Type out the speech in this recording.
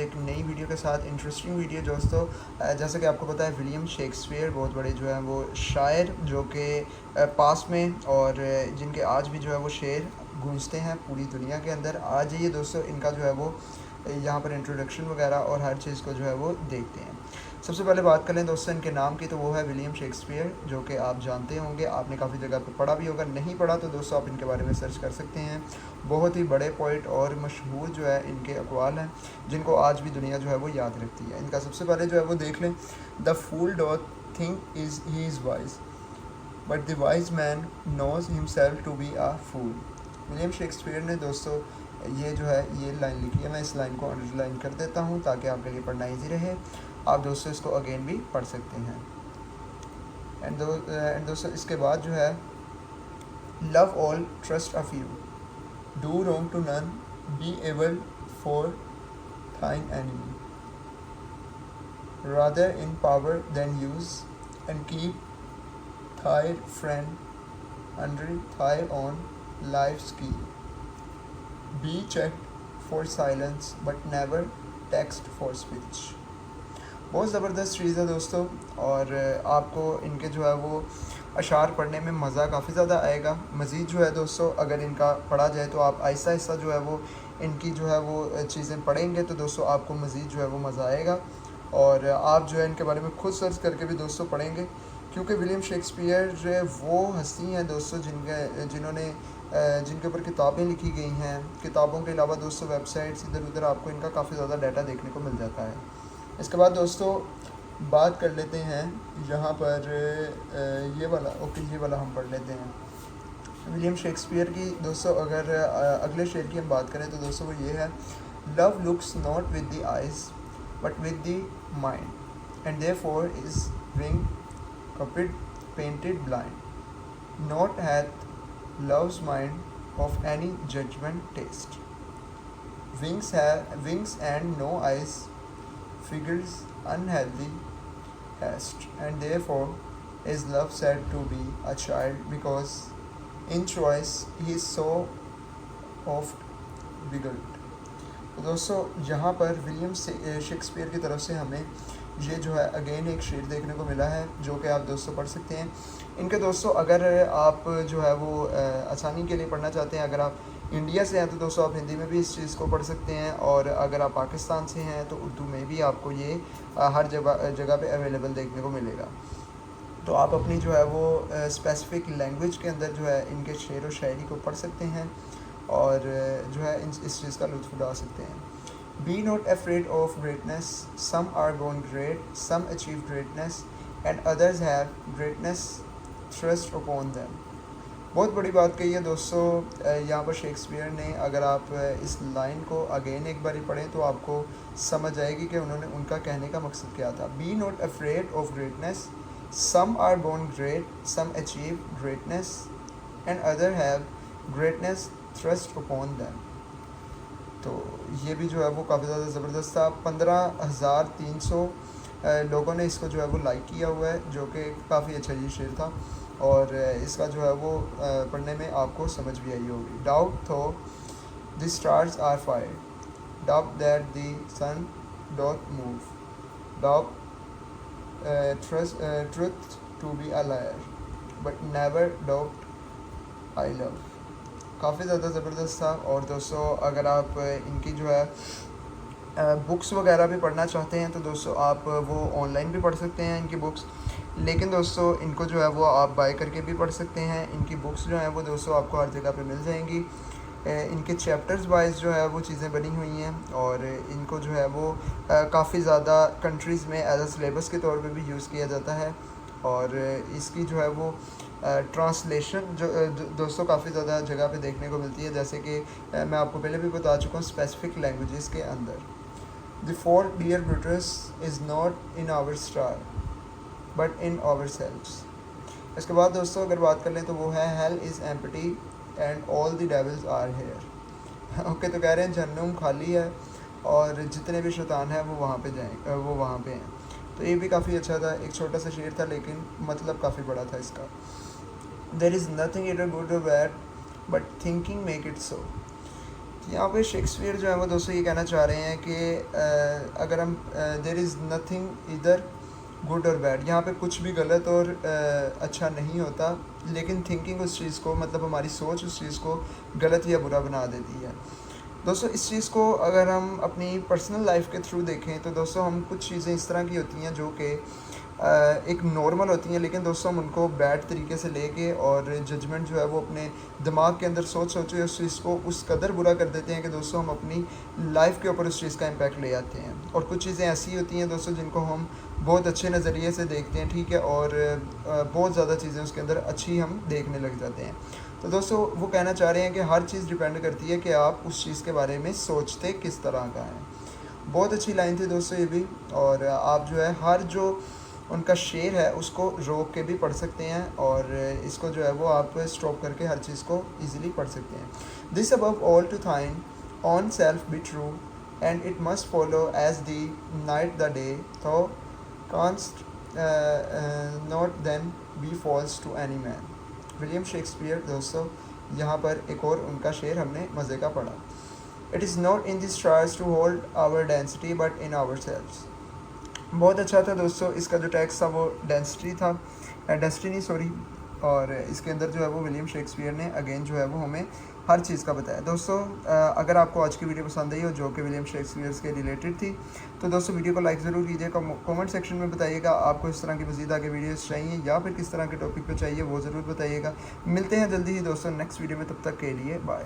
एक नई वीडियो के साथ। इंटरेस्टिंग वीडियो दोस्तों। जैसा कि आपको पता है विलियम शेक्सपियर बहुत बड़े जो है वो शायर, जो कि पास में और जिनके आज भी जो है वो शेर गूंजते हैं पूरी दुनिया के अंदर। आज ये दोस्तों इनका जो है वो यहाँ पर इंट्रोडक्शन वगैरह और हर चीज़ को जो है वो देखते हैं। सबसे पहले बात कर लें दोस्तों इनके नाम की, तो वो है विलियम शेक्सपियर, जो कि आप जानते होंगे, आपने काफ़ी जगह पे पढ़ा भी होगा। नहीं पढ़ा तो दोस्तों आप इनके बारे में सर्च कर सकते हैं। बहुत ही बड़े पोइट और मशहूर जो है इनके अक़वाल हैं, जिनको आज भी दुनिया जो है वो याद रखती है। इनका सबसे पहले जो है वो देख लें, the fool doth think is he is wise but the wise man knows himself to be a fool. William Shakespeare ने दोस्तों ये जो है ये लाइन लिखी है। मैं इस लाइन को अंडरलाइन कर देता हूँ ताकि आपके लिए पढ़ना ईजी रहे। आप दोस्तों इसको अगेन भी पढ़ सकते हैं। एंड दोस्तों इसके बाद जो है, love all trust a few, do wrong to none, be able for thine enemy, rather in power than use, and keep thy friend under thy own life's key, be checked for silence but never taxed for speech. बहुत ज़बरदस्त चीज़ है दोस्तों, और आपको इनके जो है वो अशार पढ़ने में मज़ा काफ़ी ज़्यादा आएगा। मज़ीद जो है दोस्तों अगर इनका पढ़ा जाए तो आप आहिस्ता आहिस्ता जो है वो इनकी जो है वो चीज़ें पढ़ेंगे तो दोस्तों आपको मज़ीद जो है वो मज़ा आएगा। और आप जो है इनके बारे में खुद सर्च करके भी दोस्तों पढ़ेंगे, क्योंकि विलियम शेक्सपियर जो है वो हस्ती हैं दोस्तों जिनके ऊपर किताबें लिखी गई हैं। किताबों के अलावा दोस्तों वेबसाइट्स इधर उधर आपको इनका काफ़ी ज़्यादा डाटा देखने को मिल जाता है। इसके बाद दोस्तों बात कर लेते हैं यहाँ पर ये वाला हम पढ़ लेते हैं विलियम शेक्सपियर की दोस्तों। अगर अगले शेर की हम बात करें तो दोस्तों वो ये है, love looks not with the eyes but with the mind and therefore is wing copied painted blind, not hath love's mind of any judgment taste, wings and no eyes, figures unhealthy haste, and therefore is love said to be a child because in choice he is so oft beguiled। तो दोस्तों यहाँ पर William Shakespeare की तरफ से हमें ये जो है अगेन एक शेर देखने को मिला है, जो कि आप दोस्तों पढ़ सकते हैं। इनके दोस्तों अगर आप जो है वो आसानी के लिए पढ़ना चाहते हैं, अगर आप इंडिया से हैं तो दोस्तों आप हिंदी में भी इस चीज़ को पढ़ सकते हैं, और अगर आप पाकिस्तान से हैं तो उर्दू में भी आपको ये हर जगह पे अवेलेबल देखने को मिलेगा। तो आप अपनी जो है वो स्पेसिफ़िक लैंग्वेज के अंदर जो है इनके शेर व शायरी को पढ़ सकते हैं और जो है इस चीज़ का लुत्फ़ उठा सकते हैं। Be not afraid of greatness, some are born great, some achieve greatness, and others have greatness thrust upon them। बहुत बड़ी बात कही है दोस्तों यहाँ पर शेक्सपियर ने। अगर आप इस लाइन को अगेन एक बारी पढ़ें तो आपको समझ आएगी कि उन्होंने उनका कहने का मकसद क्या था। Be not afraid of greatness, some are born great, some achieve greatness, and others have greatness thrust upon them। तो ये भी जो है वो काफ़ी ज़्यादा ज़बरदस्त था। 15,300 लोगों ने इसको जो है वो लाइक किया हुआ है, जो कि काफ़ी अच्छा ये शेर था, और इसका जो है वो पढ़ने में आपको समझ भी आई होगी। Doubt thou the stars are fire, doubt that the sun doth move, doubt truth to be a liar but never doubt I love. काफ़ी ज़्यादा ज़बरदस्त था। और दोस्तों अगर आप इनकी जो है बुक्स वगैरह भी पढ़ना चाहते हैं तो दोस्तों आप वो ऑनलाइन भी पढ़ सकते हैं इनकी बुक्स, लेकिन दोस्तों इनको जो है वो आप बाय करके भी पढ़ सकते हैं। इनकी बुक्स जो हैं वो दोस्तों आपको हर जगह पे मिल जाएंगी। इनके चैप्टर्स वाइज जो है वो चीज़ें बनी हुई हैं, और इनको जो है वो काफ़ी ज़्यादा कंट्रीज़ में एज अ सिलेबस के तौर पे भी यूज़ किया जाता है। और इसकी जो है वो ट्रांसलेशन जो दोस्तों काफ़ी ज़्यादा जगह पे देखने को मिलती है, जैसे कि मैं आपको पहले भी बता चुका हूँ स्पेसिफिक लैंग्वेजेस के अंदर। The fault dear Brutus is not in our stars but in ourselves. इसके बाद दोस्तों अगर बात कर लें तो वो है, hell is empty and all the devils are here. Okay, तो कह रहे हैं जहन्नुम खाली है और जितने भी शैतान हैं वो वहाँ पे हैं। तो ये भी काफ़ी अच्छा था, एक छोटा सा शेर था लेकिन मतलब काफ़ी बड़ा था इसका। देयर इज़ नथिंग इधर गुड और bad but thinking make it so. यहाँ पे शेक्सपियर जो है वो दोस्तों ये कहना चाह रहे हैं कि अगर हम देयर इज़ नथिंग इधर गुड और बैड, यहाँ पे कुछ भी गलत और अच्छा नहीं होता, लेकिन थिंकिंग उस चीज़ को, मतलब हमारी सोच उस चीज़ को गलत या बुरा बना देती है। दोस्तों इस चीज़ को अगर हम अपनी पर्सनल लाइफ के थ्रू देखें तो दोस्तों हम कुछ चीज़ें इस तरह की होती हैं जो कि एक नॉर्मल होती हैं, लेकिन दोस्तों हम उनको बैड तरीके से लेके और जजमेंट जो है वो अपने दिमाग के अंदर सोच के उस चीज़ को उस कदर बुरा कर देते हैं कि दोस्तों हम अपनी लाइफ के ऊपर उस चीज़ का इम्पैक्ट ले आते हैं। और कुछ चीज़ें ऐसी होती हैं दोस्तों जिनको हम बहुत अच्छे नज़रिए से देखते हैं, ठीक है, और बहुत ज़्यादा चीज़ें उसके अंदर अच्छी हम देखने लग जाते हैं। तो दोस्तों वो कहना चाह रहे हैं कि हर चीज़ डिपेंड करती है कि आप उस चीज़ के बारे में सोचते किस तरह का है। बहुत अच्छी लाइन थी दोस्तों ये भी, और आप जो है हर जो उनका शेर है उसको रोक के भी पढ़ सकते हैं, और इसको जो है वो आप स्टॉप करके हर चीज़ को ईज़िली पढ़ सकते हैं। This above all to thine own self be true and it must follow as the night the day thou canst not then be false to any man. William Shakespeare दोस्तों, यहाँ पर एक और उनका शेर हमने मज़े का पढ़ा। It is not in this stars to hold our destiny but in ourselves. बहुत अच्छा था दोस्तों, इसका जो टेक्स्ट था वो डेंसिटी था, डेंसिटी नहीं सॉरी, और इसके अंदर जो है वो विलियम शेक्सपियर ने अगेन जो है वो हमें हर चीज़ का बताया। दोस्तों अगर आपको आज की वीडियो पसंद आई हो जो कि विलियम शेक्सपियर के रिलेटेड थी, तो दोस्तों वीडियो को लाइक ज़रूर कीजिएगा। कमेंट सेक्शन में बताइएगा आपको इस तरह की मज़ीद आगे वीडियोस चाहिए या फिर किस तरह के टॉपिक पे चाहिए, वो ज़रूर बताइएगा। मिलते हैं जल्दी ही दोस्तों नेक्स्ट वीडियो में, तब तक के लिए बाय।